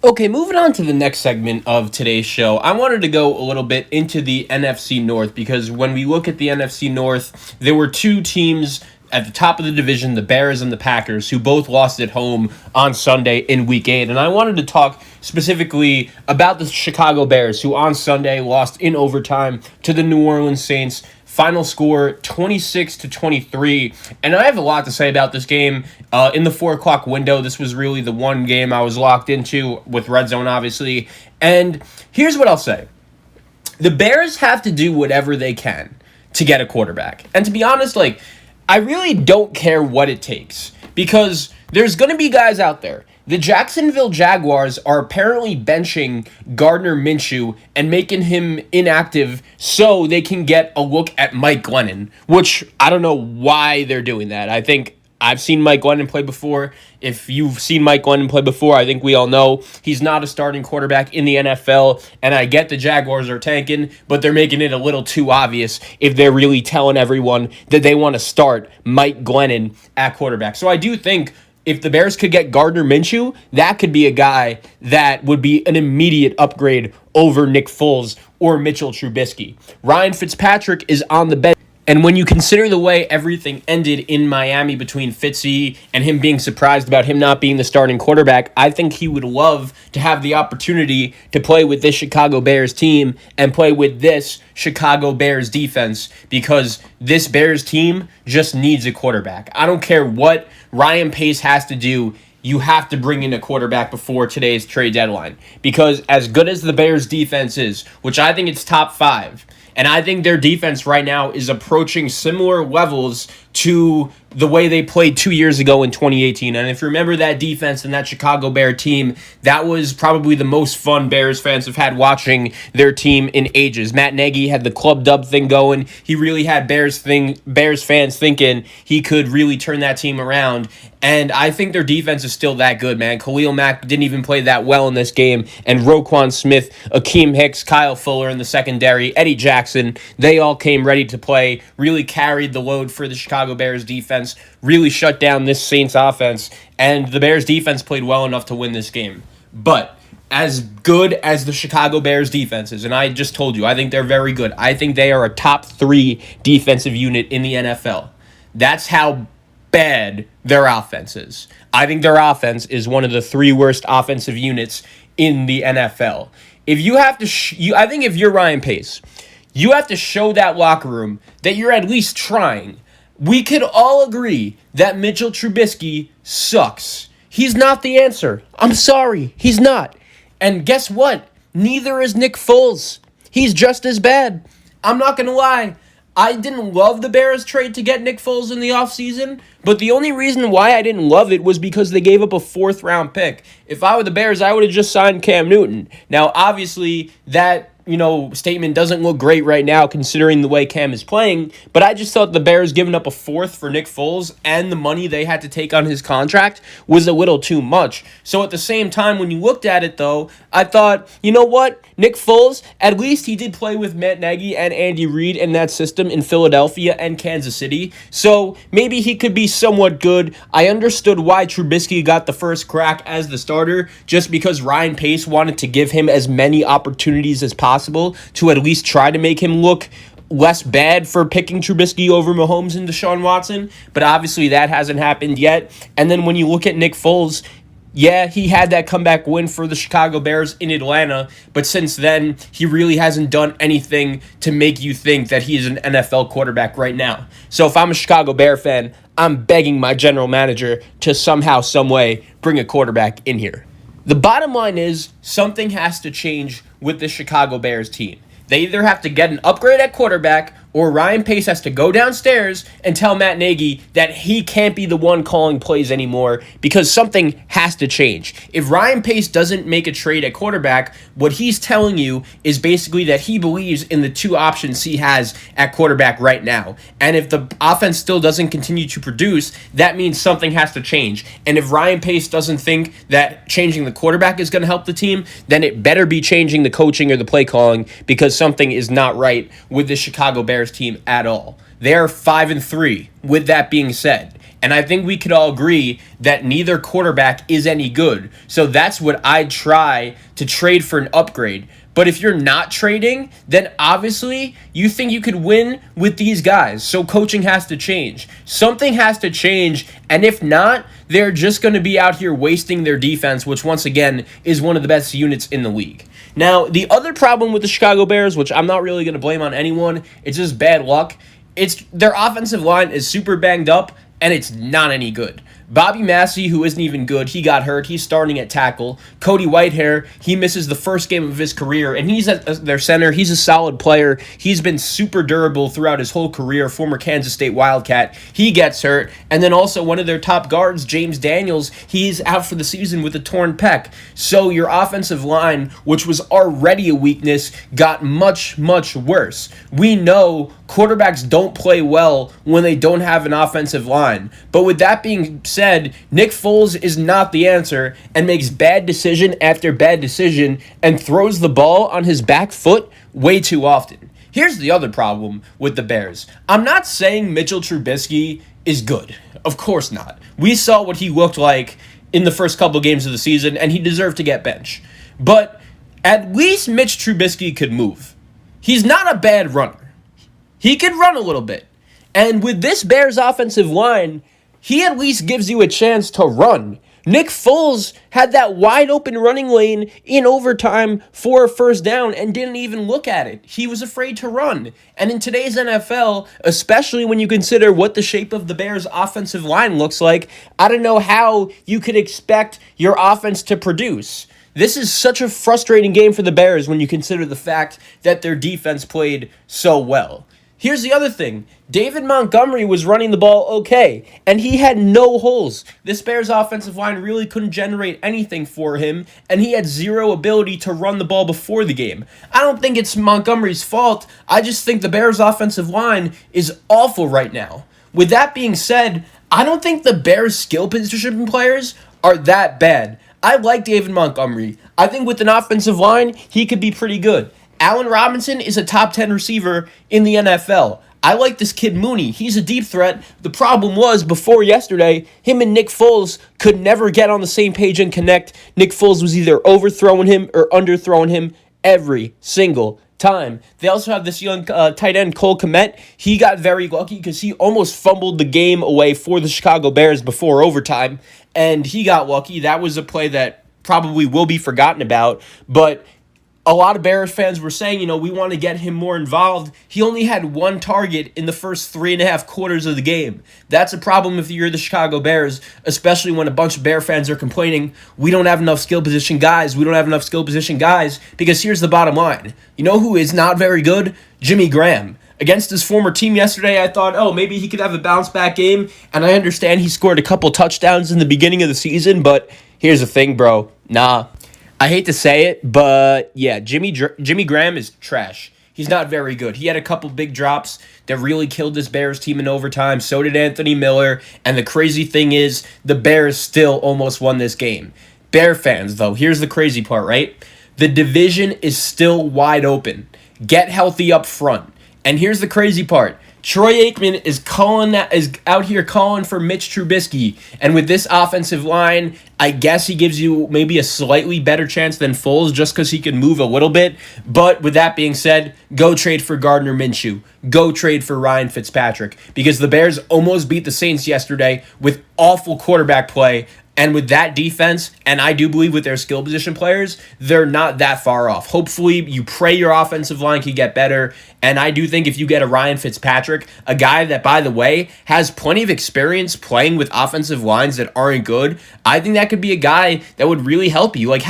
Okay, moving on to the next segment of today's show, I wanted to go a little bit into the NFC North because when we look at the NFC North, there were two teams at the top of the division, the Bears and the Packers, who both lost at home on Sunday in Week 8. And I wanted to talk specifically about the Chicago Bears, who on Sunday lost in overtime to the New Orleans Saints. Final score 26-23, and I have a lot to say about this game. In the 4 o'clock window, this was really the one game I was locked into with Red Zone, obviously. And here's what I'll say: the Bears have to do whatever they can to get a quarterback. And to be honest, I really don't care what it takes because there's going to be guys out there. The Jacksonville Jaguars are apparently benching Gardner Minshew and making him inactive so they can get a look at Mike Glennon, which I don't know why they're doing that. I think I've seen Mike Glennon play before. If you've seen Mike Glennon play before, I think we all know he's not a starting quarterback in the NFL, and I get the Jaguars are tanking, but they're making it a little too obvious if they're really telling everyone that they want to start Mike Glennon at quarterback. So I do think if the Bears could get Gardner Minshew, that could be a guy that would be an immediate upgrade over Nick Foles or Mitchell Trubisky. Ryan Fitzpatrick is on the bench. And when you consider the way everything ended in Miami between Fitzy and him being surprised about him not being the starting quarterback, I think he would love to have the opportunity to play with this Chicago Bears team and play with this Chicago Bears defense because this Bears team just needs a quarterback. I don't care what Ryan Pace has to do. You have to bring in a quarterback before today's trade deadline because as good as the Bears defense is, which I think it's top 5, and I think their defense right now is approaching similar levels to the way they played 2 years ago in 2018. And if you remember that defense and that Chicago Bear team, that was probably the most fun Bears fans have had watching their team in ages. Matt Nagy had the club dub thing going. He really had Bears fans thinking he could really turn that team around. And I think their defense is still that good, man. Khalil Mack didn't even play that well in this game. And Roquan Smith, Akeem Hicks, Kyle Fuller in the secondary, Eddie Jackson, they all came ready to play, really carried the load for the Chicago Bears defense, really shut down this Saints offense, and the Bears defense played well enough to win this game. But as good as the Chicago Bears defense is, and I just told you, I think they're very good. I think they are a top 3 defensive unit in the NFL. That's how bad their offense is. I think their offense is one of the 3 worst offensive units in the NFL. If you have to, I think if you're Ryan Pace, you have to show that locker room that you're at least trying. We could all agree that Mitchell Trubisky sucks. He's not the answer. I'm sorry, he's not. And guess what? Neither is Nick Foles. He's just as bad. I'm not going to lie. I didn't love the Bears trade to get Nick Foles in the offseason, but the only reason why I didn't love it was because they gave up a 4th-round pick. If I were the Bears, I would have just signed Cam Newton. Now, obviously, that statement doesn't look great right now considering the way Cam is playing, but I just thought the Bears giving up a 4th for Nick Foles and the money they had to take on his contract was a little too much. So at the same time, when you looked at it, though, I thought, you know what? Nick Foles, at least he did play with Matt Nagy and Andy Reid in that system in Philadelphia and Kansas City, so maybe he could be somewhat good. I understood why Trubisky got the first crack as the starter, just because Ryan Pace wanted to give him as many opportunities as possible to at least try to make him look less bad for picking Trubisky over Mahomes and Deshaun Watson, but obviously that hasn't happened yet. And then when you look at Nick Foles, yeah, he had that comeback win for the Chicago Bears in Atlanta, but since then, he really hasn't done anything to make you think that he is an NFL quarterback right now. So if I'm a Chicago Bear fan, I'm begging my general manager to somehow, some way, bring a quarterback in here. The bottom line is something has to change with the Chicago Bears team. They either have to get an upgrade at quarterback or Ryan Pace has to go downstairs and tell Matt Nagy that he can't be the one calling plays anymore because something has to change. If Ryan Pace doesn't make a trade at quarterback, what he's telling you is basically that he believes in the 2 options he has at quarterback right now. And if the offense still doesn't continue to produce, that means something has to change. And if Ryan Pace doesn't think that changing the quarterback is going to help the team, then it better be changing the coaching or the play calling because something is not right with the Chicago Bears team at all. They are 5-3. With that being said, And I think we could all agree that neither quarterback is any good. So that's what I'd try to trade for an upgrade. But if you're not trading, then obviously you think you could win with these guys. So coaching has to change. Something has to change. And if not, they're just going to be out here wasting their defense, which once again is one of the best units in the league. Now, the other problem with the Chicago Bears, which I'm not really going to blame on anyone, it's just bad luck. It's their offensive line is super banged up, and it's not any good. Bobby Massey, who isn't even good, he got hurt. He's starting at tackle. Cody Whitehair, he misses the first game of his career, and he's at their center. He's a solid player. He's been super durable throughout his whole career, former Kansas State Wildcat. He gets hurt. And then also one of their top guards, James Daniels, he's out for the season with a torn pec. So your offensive line, which was already a weakness, got much, much worse. We know quarterbacks don't play well when they don't have an offensive line. But with that being said, Nick Foles is not the answer and makes bad decision after bad decision and throws the ball on his back foot way too often. Here's the other problem with the Bears. I'm not saying Mitchell Trubisky is good. Of course not. We saw what he looked like in the first couple games of the season, and he deserved to get benched. But at least Mitch Trubisky could move. He's not a bad runner. He can run a little bit. And with this Bears offensive line, he at least gives you a chance to run. Nick Foles had that wide open running lane in overtime for a first down and didn't even look at it. He was afraid to run. And in today's NFL, especially when you consider what the shape of the Bears' offensive line looks like, I don't know how you could expect your offense to produce. This is such a frustrating game for the Bears when you consider the fact that their defense played so well. Here's the other thing. David Montgomery was running the ball okay, and he had no holes. This Bears offensive line really couldn't generate anything for him, and he had zero ability to run the ball before the game. I don't think it's Montgomery's fault. I just think the Bears offensive line is awful right now. With that being said, I don't think the Bears skill position players are that bad. I like David Montgomery. I think with an offensive line, he could be pretty good. Allen Robinson is a top 10 receiver in the NFL. I like this kid Mooney. He's a deep threat. The problem was, before yesterday, him and Nick Foles could never get on the same page and connect. Nick Foles was either overthrowing him or underthrowing him every single time. They also have this young tight end, Cole Kmet. He got very lucky because he almost fumbled the game away for the Chicago Bears before overtime, and he got lucky. That was a play that probably will be forgotten about, but a lot of Bears fans were saying, we want to get him more involved. He only had one target in the first 3.5 quarters of the game. That's a problem if you're the Chicago Bears, especially when a bunch of Bear fans are complaining, we don't have enough skill position guys. We don't have enough skill position guys, because here's the bottom line. You know who is not very good? Jimmy Graham. Against his former team yesterday, I thought, maybe he could have a bounce-back game, and I understand he scored a couple touchdowns in the beginning of the season, but here's the thing, bro. Nah. I hate to say it, but yeah, Jimmy Graham is trash. He's not very good. He had a couple big drops that really killed this Bears team in overtime. So did Anthony Miller. And the crazy thing is, the Bears still almost won this game. Bear fans, though, here's the crazy part, right? The division is still wide open. Get healthy up front. And here's the crazy part. Troy Aikman is out here calling for Mitch Trubisky. And with this offensive line, I guess he gives you maybe a slightly better chance than Foles just because he can move a little bit. But with that being said, go trade for Gardner Minshew. Go trade for Ryan Fitzpatrick. Because the Bears almost beat the Saints yesterday with awful quarterback play. And with that defense, and I do believe with their skill position players, they're not that far off. Hopefully, you pray your offensive line can get better. And I do think if you get a Ryan Fitzpatrick, a guy that, by the way, has plenty of experience playing with offensive lines that aren't good, I think that could be a guy that would really help you. Like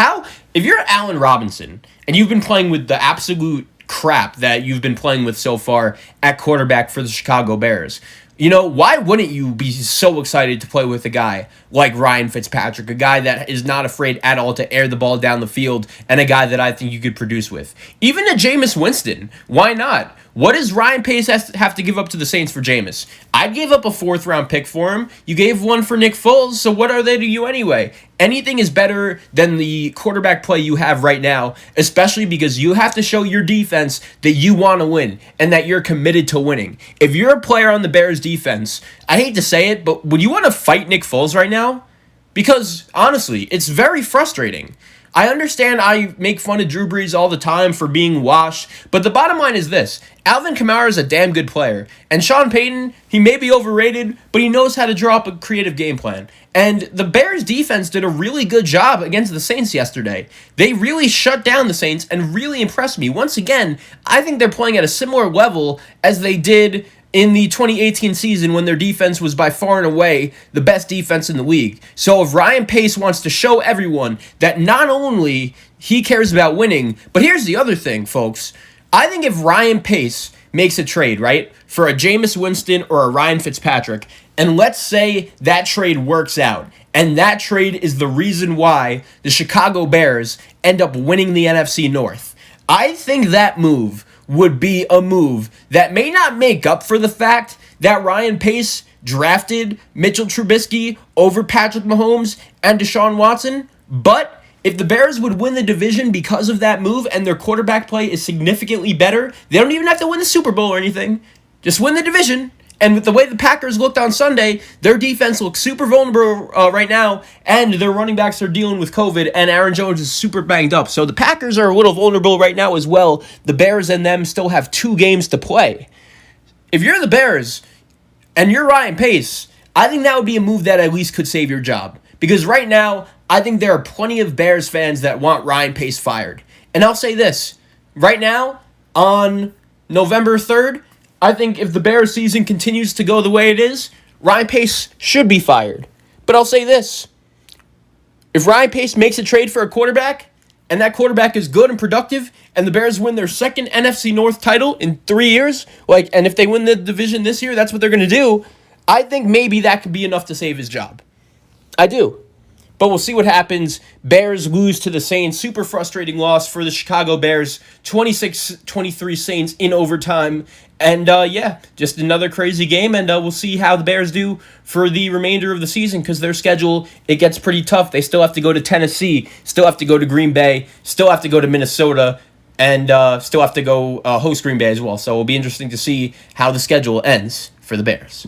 if you're Allen Robinson, and you've been playing with the absolute crap that you've been playing with so far at quarterback for the Chicago Bears, why wouldn't you be so excited to play with a guy like Ryan Fitzpatrick, a guy that is not afraid at all to air the ball down the field, and a guy that I think you could produce with? Even a Jameis Winston, why not? What does Ryan Pace have to give up to the Saints for Jameis? I'd give up a 4th-round pick for him. You gave one for Nick Foles, so what are they to you anyway? Anything is better than the quarterback play you have right now, especially because you have to show your defense that you want to win and that you're committed to winning. If you're a player on the Bears defense, I hate to say it, but would you want to fight Nick Foles right now? Because, honestly, it's very frustrating. I understand I make fun of Drew Brees all the time for being washed, but the bottom line is this. Alvin Kamara is a damn good player, and Sean Payton, he may be overrated, but he knows how to draw up a creative game plan. And the Bears defense did a really good job against the Saints yesterday. They really shut down the Saints and really impressed me. Once again, I think they're playing at a similar level as they did in the 2018 season when their defense was by far and away the best defense in the league. So if Ryan Pace wants to show everyone that not only he cares about winning, but here's the other thing, folks. I think if Ryan Pace makes a trade, right, for a Jameis Winston or a Ryan Fitzpatrick, and let's say that trade works out, and that trade is the reason why the Chicago Bears end up winning the NFC North, I think that move would be a move that may not make up for the fact that Ryan Pace drafted Mitchell Trubisky over Patrick Mahomes and Deshaun Watson, but if the Bears would win the division because of that move and their quarterback play is significantly better, they don't even have to win the Super Bowl or anything. Just win the division. And with the way the Packers looked on Sunday, their defense looks super vulnerable right now, and their running backs are dealing with COVID, and Aaron Jones is super banged up. So the Packers are a little vulnerable right now as well. The Bears and them still have 2 games to play. If you're the Bears and you're Ryan Pace, I think that would be a move that at least could save your job. Because right now, I think there are plenty of Bears fans that want Ryan Pace fired. And I'll say this. Right now, on November 3rd, I think if the Bears season continues to go the way it is, Ryan Pace should be fired. But I'll say this. If Ryan Pace makes a trade for a quarterback, and that quarterback is good and productive, and the Bears win their 2nd NFC North title in 3 years, and if they win the division this year, that's what they're going to do, I think maybe that could be enough to save his job. I do. But we'll see what happens. Bears lose to the Saints. Super frustrating loss for the Chicago Bears. 26-23 Saints in overtime. And just another crazy game. And we'll see how the Bears do for the remainder of the season because their schedule, it gets pretty tough. They still have to go to Tennessee. Still have to go to Green Bay. Still have to go to Minnesota. And still have to go host Green Bay as well. So it'll be interesting to see how the schedule ends for the Bears.